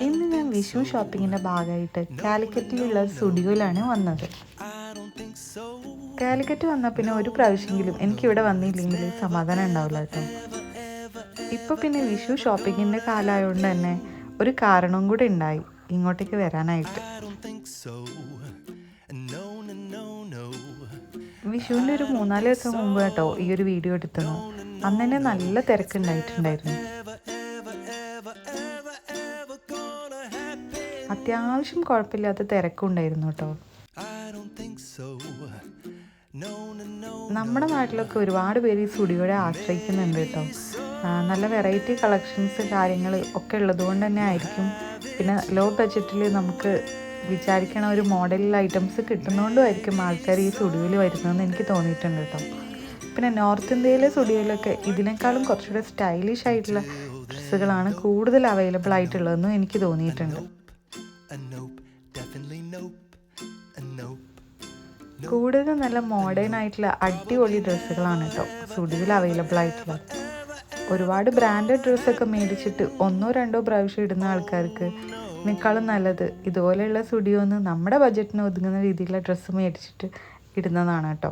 ഇന്ന് ഞാൻ വിഷു ഷോപ്പിങ്ങിൻ്റെ ഭാഗമായിട്ട് കാലിക്കറ്റിലുള്ള സ്റ്റുഡിയോയിലാണ് വന്നത്. കാലിക്കറ്റ് വന്നാൽ പിന്നെ ഒരു പ്രാവശ്യമെങ്കിലും എനിക്കിവിടെ വന്നില്ലെങ്കിൽ സമാധാനം ഉണ്ടാവില്ല കേട്ടോ. ഇപ്പോൾ പിന്നെ വിഷു ഷോപ്പിങ്ങിൻ്റെ കാലമായതുകൊണ്ട് തന്നെ ഒരു കാരണവും കൂടി ഉണ്ടായി ഇങ്ങോട്ടേക്ക് വരാനായിട്ട്. വിഷുവിൻ്റെ ഒരു 3-4 ദിവസം മുമ്പ് കേട്ടോ ഈ ഒരു വീഡിയോ എടുത്തത്. അന്ന് തന്നെ നല്ല തിരക്കുണ്ടായിട്ടുണ്ടായിരുന്നു. അത്യാവശ്യം കുഴപ്പമില്ലാത്ത തിരക്കുണ്ടായിരുന്നു കേട്ടോ. നമ്മുടെ നാട്ടിലൊക്കെ ഒരുപാട് പേര് ഈ സ്റ്റുഡിയോയെ ആശ്രയിക്കുന്നുണ്ട് കേട്ടോ. നല്ല വെറൈറ്റി കളക്ഷൻസ് കാര്യങ്ങൾ ഒക്കെ ഉള്ളതുകൊണ്ട് തന്നെ ആയിരിക്കും. പിന്നെ ലോ ബഡ്ജറ്റിൽ നമുക്ക് വിചാരിക്കണ ഒരു മോഡലിൽ ഐറ്റംസ് കിട്ടുന്നതുകൊണ്ടുമായിരിക്കും ആൾക്കാർ ഈ സ്റ്റുഡിയോയിൽ വരുന്നതെന്ന് എനിക്ക് തോന്നിയിട്ടുണ്ട് കേട്ടോ. പിന്നെ നോർത്ത് ഇന്ത്യയിലെ സ്റ്റുഡിയോയിലൊക്കെ ഇതിനേക്കാളും കുറച്ചുകൂടെ സ്റ്റൈലിഷ് ആയിട്ടുള്ള ഡ്രസ്സുകളാണ് കൂടുതൽ അവൈലബിൾ ആയിട്ടുള്ളതെന്നും എനിക്ക് തോന്നിയിട്ടുണ്ട്. കൂടുതൽ നല്ല മോഡേൺ ആയിട്ടുള്ള അടിപൊളി ഡ്രസ്സുകളാണ് കേട്ടോ സ്റ്റുഡിയോയിൽ അവൈലബിൾ ആയിട്ടുള്ളത്. ഒരുപാട് ബ്രാൻഡഡ് ഡ്രസ്സൊക്കെ മേടിച്ചിട്ട് 1-2 പ്രാവശ്യം ഇടുന്ന ആൾക്കാർക്ക് ഇതിനേക്കാളും നല്ലത് ഇതുപോലെയുള്ള സ്റ്റുഡിയോന്ന് നമ്മുടെ ബഡ്ജറ്റിന് ഒതുങ്ങുന്ന രീതിയിലുള്ള ഡ്രസ്സ് മേടിച്ചിട്ട് ഇടുന്നതാണ് കേട്ടോ.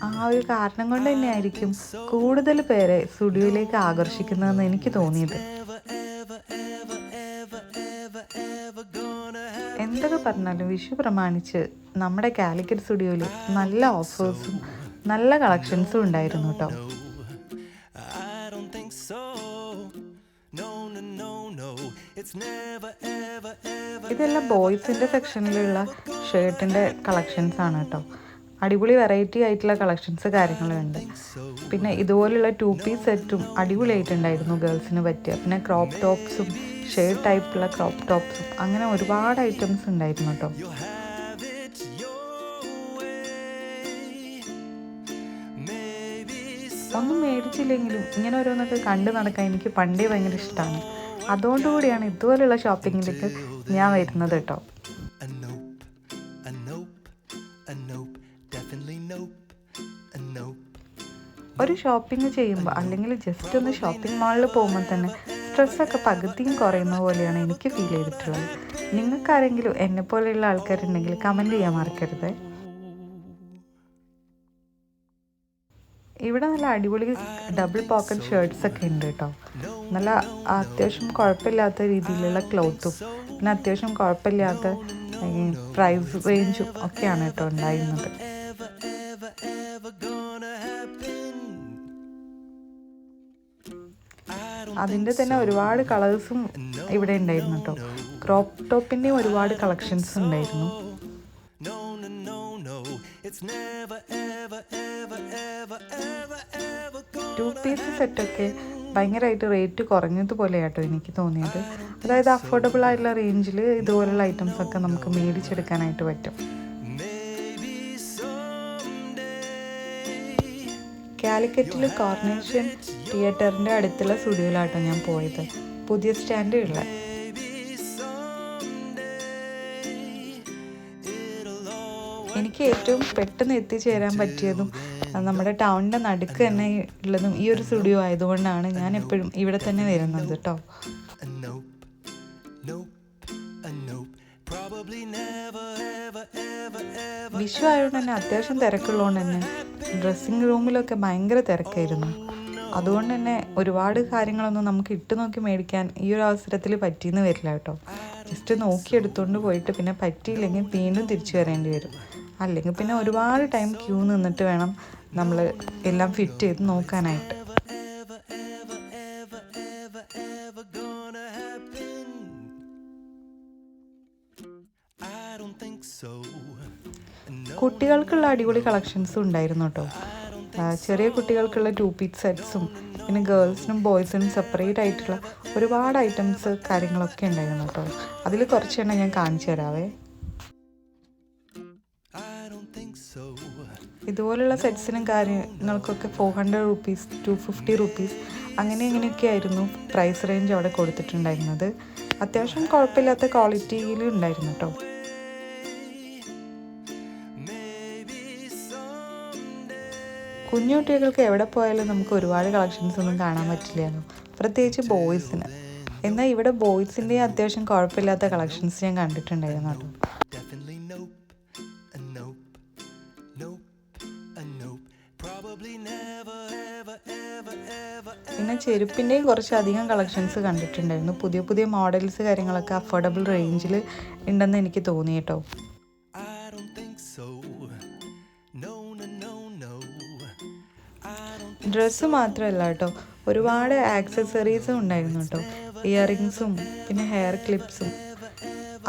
ആ ഒരു കാരണം കൊണ്ട് തന്നെയായിരിക്കും കൂടുതൽ പേരെ സ്റ്റുഡിയോയിലേക്ക് ആകർഷിക്കുന്നതെന്ന് എനിക്ക് തോന്നിയത്. എന്തൊക്കെ പറഞ്ഞാലും വിഷു പ്രമാണിച്ച് നമ്മുടെ കാലിക്കറ്റ് സ്റ്റുഡിയോയിൽ നല്ല ഓഫേഴ്സും നല്ല കളക്ഷൻസും ഉണ്ടായിരുന്നു കേട്ടോ. ഇതെല്ലാം ബോയ്സിൻ്റെ സെക്ഷനിലുള്ള ഷർട്ടിൻ്റെ കളക്ഷൻസ് ആണ് കേട്ടോ. അടിപൊളി വെറൈറ്റി ആയിട്ടുള്ള കളക്ഷൻസ് കാര്യങ്ങളുണ്ട്. പിന്നെ ഇതുപോലുള്ള 2 പീസ് സെറ്റും അടിപൊളിയായിട്ടുണ്ടായിരുന്നു ഗേൾസിന് പറ്റിയ. പിന്നെ ക്രോപ്പ് ടോപ്സും ഷേർട്ട് ടൈപ്പുള്ള ക്രോപ്പ് ടോപ്സും അങ്ങനെ ഒരുപാട് ഐറ്റംസ് ഉണ്ടായിരുന്നു കേട്ടോ. ഒന്നും മേടിച്ചില്ലെങ്കിലും ഇങ്ങനെ ഓരോന്നൊക്കെ കണ്ടു നടക്കാൻ എനിക്ക് പണ്ടേ ഭയങ്കര ഇഷ്ടമാണ്. അതുകൊണ്ടുകൂടിയാണ് ഇതുപോലെയുള്ള ഷോപ്പിങ്ങിലേക്ക് ഞാൻ വരുന്നത് കേട്ടോ. ഒരു ഷോപ്പിംഗ് ചെയ്യുമ്പോൾ അല്ലെങ്കിൽ ജസ്റ്റ് ഒന്ന് ഷോപ്പിംഗ് മാളിൽ പോകുമ്പോൾ തന്നെ സ്ട്രെസ്സൊക്കെ പകുതിയും കുറയുന്ന പോലെയാണ് എനിക്ക് ഫീൽ ചെയ്തിട്ടുള്ളത്. നിങ്ങൾക്കാരെങ്കിലും എന്നെപ്പോലെയുള്ള ആൾക്കാരുണ്ടെങ്കിൽ കമൻറ്റ് ചെയ്യാൻ മറക്കരുത്. ഇവിടെ നല്ല അടിപൊളി ഡബിൾ പോക്കറ്റ് ഷർട്ട്സ് ഒക്കെ ഉണ്ട് കേട്ടോ. നല്ല അത്യാവശ്യം കുഴപ്പമില്ലാത്ത രീതിയിലുള്ള ക്ലോത്തും പിന്നെ അത്യാവശ്യം കുഴപ്പമില്ലാത്ത പ്രൈസ് റേഞ്ചും ഒക്കെയാണ് കേട്ടോ ഉണ്ടായിരുന്നത്. അതിൻ്റെ തന്നെ ഒരുപാട് കളേഴ്സും ഇവിടെ ഉണ്ടായിരുന്നു കേട്ടോ. ക്രോപ്പ് ടോപ്പിൻ്റെയും ഒരുപാട് കളക്ഷൻസ് ഉണ്ടായിരുന്നു. 2 പീസ് സെറ്റൊക്കെ ഭയങ്കരമായിട്ട് റേറ്റ് കുറഞ്ഞതുപോലെ കേട്ടോ എനിക്ക് തോന്നിയത്. അതായത് അഫോർഡബിൾ ആയിട്ടുള്ള റേഞ്ചിൽ ഇതുപോലുള്ള ഐറ്റംസൊക്കെ നമുക്ക് മേടിച്ചെടുക്കാനായിട്ട് പറ്റും. കാലിക്കറ്റിൽ കോർണേഷൻ തിയേറ്ററിൻ്റെ അടുത്തുള്ള സ്റ്റുഡിയോയിലാട്ടോ ഞാൻ പോയത്. പുതിയ സ്റ്റാൻഡ് ഉള്ള എനിക്ക് ഏറ്റവും പെട്ടെന്ന് എത്തിച്ചേരാൻ പറ്റിയതും നമ്മുടെ ടൗണിൻ്റെ നടുക്ക് തന്നെ ഉള്ളതും ഈ ഒരു സ്റ്റുഡിയോ ആയതുകൊണ്ടാണ് ഞാൻ എപ്പോഴും ഇവിടെ തന്നെ വരുന്നത് കേട്ടോ. വിഷു ആയതുകൊണ്ട് തന്നെ അത്യാവശ്യം തിരക്കുള്ളതുകൊണ്ട് തന്നെ ഡ്രസ്സിങ് റൂമിലൊക്കെ ഭയങ്കര തിരക്കായിരുന്നു. അതുകൊണ്ട് തന്നെ ഒരുപാട് കാര്യങ്ങളൊന്നും നമുക്ക് ഇട്ട് നോക്കി മേടിക്കാൻ ഈ ഒരു അവസരത്തിൽ പറ്റിയെന്ന് വരില്ല കേട്ടോ. ജസ്റ്റ് നോക്കിയെടുത്തുകൊണ്ട് പോയിട്ട് പിന്നെ പറ്റിയില്ലെങ്കിൽ വീണ്ടും തിരിച്ചു വരേണ്ടി വരും. അല്ലെങ്കിൽ പിന്നെ ഒരുപാട് ടൈം ക്യൂ നിന്നിട്ട് വേണം നമ്മൾ എല്ലാം ഫിറ്റ് ചെയ്ത് നോക്കാനായിട്ട്. കുട്ടികൾക്കുള്ള അടിപൊളി കളക്ഷൻസും ഉണ്ടായിരുന്നു കേട്ടോ. ചെറിയ കുട്ടികൾക്കുള്ള 2 പീസ് സെറ്റ്സും പിന്നെ ഗേൾസിനും ബോയ്സിനും സെപ്പറേറ്റ് ആയിട്ടുള്ള ഒരുപാട് ഐറ്റംസ് കാര്യങ്ങളൊക്കെ ഉണ്ടായിരുന്നു കേട്ടോ. അതിൽ കുറച്ചെണ്ണം ഞാൻ കാണിച്ചു തരാവേ. ഇതുപോലുള്ള സെറ്റ്സിനും കാര്യങ്ങൾക്കൊക്കെ 400 റുപ്പീസ് 250 റുപ്പീസ് അങ്ങനെയൊക്കെ ആയിരുന്നു പ്രൈസ് റേഞ്ച് അവിടെ കൊടുത്തിട്ടുണ്ടായിരുന്നത്. അത്യാവശ്യം കുഴപ്പമില്ലാത്ത ക്വാളിറ്റിയിൽ ഉണ്ടായിരുന്നു കേട്ടോ. കുഞ്ഞു കുട്ടികൾക്ക് എവിടെ പോയാലും നമുക്ക് ഒരുപാട് കളക്ഷൻസ് ഒന്നും കാണാൻ പറ്റില്ലല്ലോ, പ്രത്യേകിച്ച് ബോയ്സിന്. എന്നാൽ ഇവിടെ ബോയ്സിൻ്റെ അത്യാവശ്യം കുഴപ്പമില്ലാത്ത കളക്ഷൻസ് ഞാൻ കണ്ടിട്ടുണ്ടായിരുന്നു കേട്ടോ. പിന്നെ ചെരുപ്പിൻ്റെയും കുറച്ചധികം കളക്ഷൻസ് കണ്ടിട്ടുണ്ടായിരുന്നു. പുതിയ പുതിയ മോഡൽസ് കാര്യങ്ങളൊക്കെ അഫോർഡബിൾ റേഞ്ചിൽ ഉണ്ടെന്ന് എനിക്ക് തോന്നി കേട്ടോ. ഡ്രസ്സ് മാത്രമല്ല കേട്ടോ, ഒരുപാട് ആക്സസറീസും ഉണ്ടായിരുന്നു കേട്ടോ. ഇയറിങ്സും പിന്നെ ഹെയർ ക്ലിപ്സും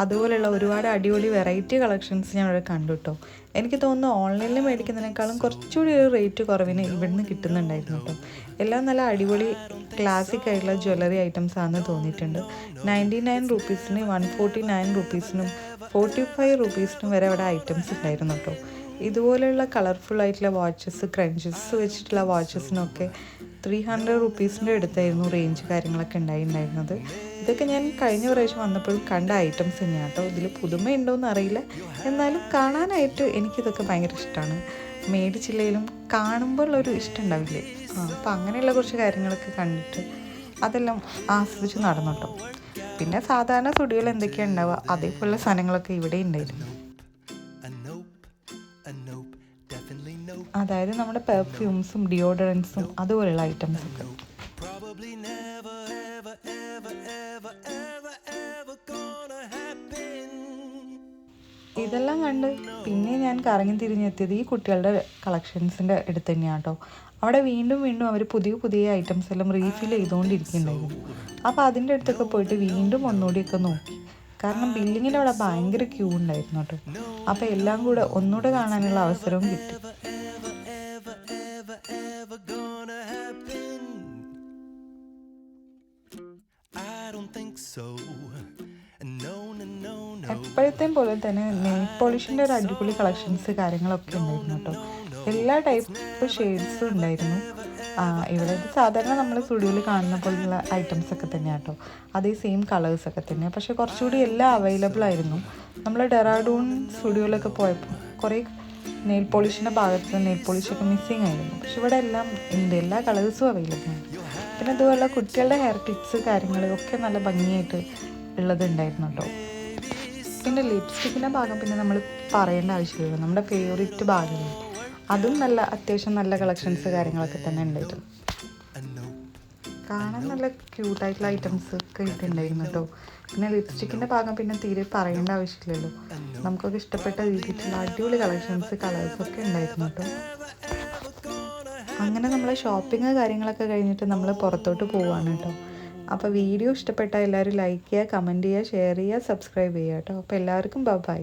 അതുപോലെയുള്ള ഒരുപാട് അടിപൊളി വെറൈറ്റി കളക്ഷൻസ് ഞാൻ ഇവിടെ കണ്ടു കേട്ടോ. എനിക്ക് തോന്നുന്നു ഓൺലൈനിൽ മേടിക്കുന്നതിനേക്കാളും കുറച്ചുകൂടി ഒരു റേറ്റ് കുറവിന് ഇവിടുന്ന് കിട്ടുന്നുണ്ടായിരുന്നു കേട്ടോ. എല്ലാം നല്ല അടിപൊളി ക്ലാസിക് ആയിട്ടുള്ള ജ്വല്ലറി ഐറ്റംസ് ആണെന്ന് തോന്നിയിട്ടുണ്ട്. 99 റുപ്പീസിന് 149 റുപ്പീസിനും 45 റുപ്പീസിനും വരെ അവിടെ ഐറ്റംസ് ഉണ്ടായിരുന്നു കേട്ടോ. ഇതുപോലെയുള്ള കളർഫുൾ ആയിട്ടുള്ള വാച്ചസ്, ക്രഞ്ചസ് വെച്ചിട്ടുള്ള വാച്ചസിനൊക്കെ 300 റുപ്പീസിൻ്റെ അടുത്തായിരുന്നു റേഞ്ച് കാര്യങ്ങളൊക്കെ ഉണ്ടായിരുന്നത്. ഇതൊക്കെ ഞാൻ കഴിഞ്ഞ പ്രാവശ്യം വന്നപ്പോൾ കണ്ട ഐറ്റംസ് തന്നെയാണ് കേട്ടോ. ഇതിൽ പുതുമയുണ്ടോയെന്ന് അറിയില്ല, എന്നാലും കാണാനായിട്ട് എനിക്കിതൊക്കെ ഭയങ്കര ഇഷ്ടമാണ്. മേടിച്ചില്ലെങ്കിലും കാണുമ്പോൾ ഒരു ഇഷ്ടം ഉണ്ടാവില്ലേ, അപ്പോൾ അങ്ങനെയുള്ള കുറച്ച് കാര്യങ്ങളൊക്കെ കണ്ടിട്ട് അതെല്ലാം ആസ്വദിച്ച് നടന്നു കേട്ടോ. പിന്നെ സാധാരണ സ്റ്റുഡിയോയിൽ എന്തൊക്കെയാണ് ഉണ്ടാവുക അതേപോലുള്ള സാധനങ്ങളൊക്കെ ഇവിടെ ഉണ്ടായിരുന്നു. അതായത് നമ്മുടെ പെർഫ്യൂംസും ഡിയോഡറൻസും അതുപോലെയുള്ള ഐറ്റംസൊക്കെ. ഇതെല്ലാം കണ്ട് പിന്നെ ഞാൻ കറങ്ങി തിരിഞ്ഞെത്തിയത് ഈ കുട്ടികളുടെ കളക്ഷൻസിൻ്റെ അടുത്ത് തന്നെയാണ് കേട്ടോ. അവിടെ വീണ്ടും വീണ്ടും അവർ പുതിയ പുതിയ ഐറ്റംസ് എല്ലാം റീഫിൽ ചെയ്തുകൊണ്ടിരിക്കുന്നുണ്ടായിരുന്നു. അപ്പോൾ അതിൻ്റെ അടുത്തൊക്കെ പോയിട്ട് വീണ്ടും ഒന്നുകൂടിയൊക്കെ നോക്കി. കാരണം ബില്ലിങ്ങിൻ്റെ അവിടെ ഭയങ്കര ക്യൂ ഉണ്ടായിരുന്നു കേട്ടോ. അപ്പോൾ എല്ലാം കൂടെ ഒന്നുകൂടെ കാണാനുള്ള അവസരവും കിട്ടി. എപ്പോഴത്തെയും പോലെ തന്നെ നെയിൽ പോളിഷിൻ്റെ ഒരു അടിപൊളി കളക്ഷൻസ് കാര്യങ്ങളൊക്കെ ഉണ്ടായിരുന്നു കേട്ടോ. എല്ലാ ടൈപ്പ് ഷെയ്ഡ്സും ഉണ്ടായിരുന്നു. ഇവിടെ സാധാരണ നമ്മൾ സ്റ്റുഡിയോയിൽ കാണുന്ന പോലുള്ള ഐറ്റംസ് ഒക്കെ തന്നെയാണ് കേട്ടോ. അതേ സെയിം കളേഴ്സൊക്കെ തന്നെയാണ്, പക്ഷേ കുറച്ചുകൂടി എല്ലാം അവൈലബിൾ ആയിരുന്നു. നമ്മൾ ഡെറാഡൂൺ സ്റ്റുഡിയോയിലൊക്കെ പോയപ്പോൾ കുറേ നെയിൽ പോളിഷിൻ്റെ ഭാഗത്ത് നെയിൽ പോളിഷൊക്കെ മിസ്സിങ് ആയിരുന്നു. പക്ഷെ ഇവിടെ എല്ലാം ഉണ്ട്, എല്ലാ കളേഴ്സും അവൈലബിൾ ആണ്. പിന്നെ അതുപോലെ കുട്ടികളുടെ ഹെയർ ക്ലിപ്സ് കാര്യങ്ങളൊക്കെ നല്ല ഭംഗിയായിട്ട് ഉള്ളതുണ്ടായിരുന്നു കേട്ടോ. പിന്നെ ലിപ്സ്റ്റിക്കിൻ്റെ ഭാഗം പിന്നെ നമ്മൾ പറയേണ്ട ആവശ്യമില്ല, നമ്മുടെ ഫേവറേറ്റ് ഭാഗമാണ്. അതും നല്ല അത്യാവശ്യം നല്ല കളക്ഷൻസ് കാര്യങ്ങളൊക്കെ തന്നെ ഉണ്ടായിരുന്നു. കാണാൻ നല്ല ക്യൂട്ടായിട്ടുള്ള ഐറ്റംസ് ഒക്കെ ഇട്ടുണ്ടായിരുന്നു കേട്ടോ. പിന്നെ ലിപ്സ്റ്റിക്കിൻ്റെ ഭാഗം പിന്നെ തീരെ പറയേണ്ട ആവശ്യമില്ലല്ലോ, നമുക്കൊക്കെ ഇഷ്ടപ്പെട്ട രീതിയിലുള്ള അടിപൊളി കളേഴ്സൊക്കെ ഉണ്ടായിരുന്നു കേട്ടോ. അങ്ങനെ നമ്മൾ ഷോപ്പിംഗ് കാര്യങ്ങളൊക്കെ കഴിഞ്ഞിട്ട് നമ്മൾ പുറത്തോട്ട് പോവുകയാണ് കേട്ടോ. അപ്പോൾ വീഡിയോ ഇഷ്ടപ്പെട്ടാൽ എല്ലാവരും ലൈക്ക് ചെയ്യുക, കമൻറ്റ് ചെയ്യുക, ഷെയർ ചെയ്യുക, സബ്സ്ക്രൈബ് ചെയ്യുക കേട്ടോ. അപ്പോൾ എല്ലാവർക്കും ബൈ.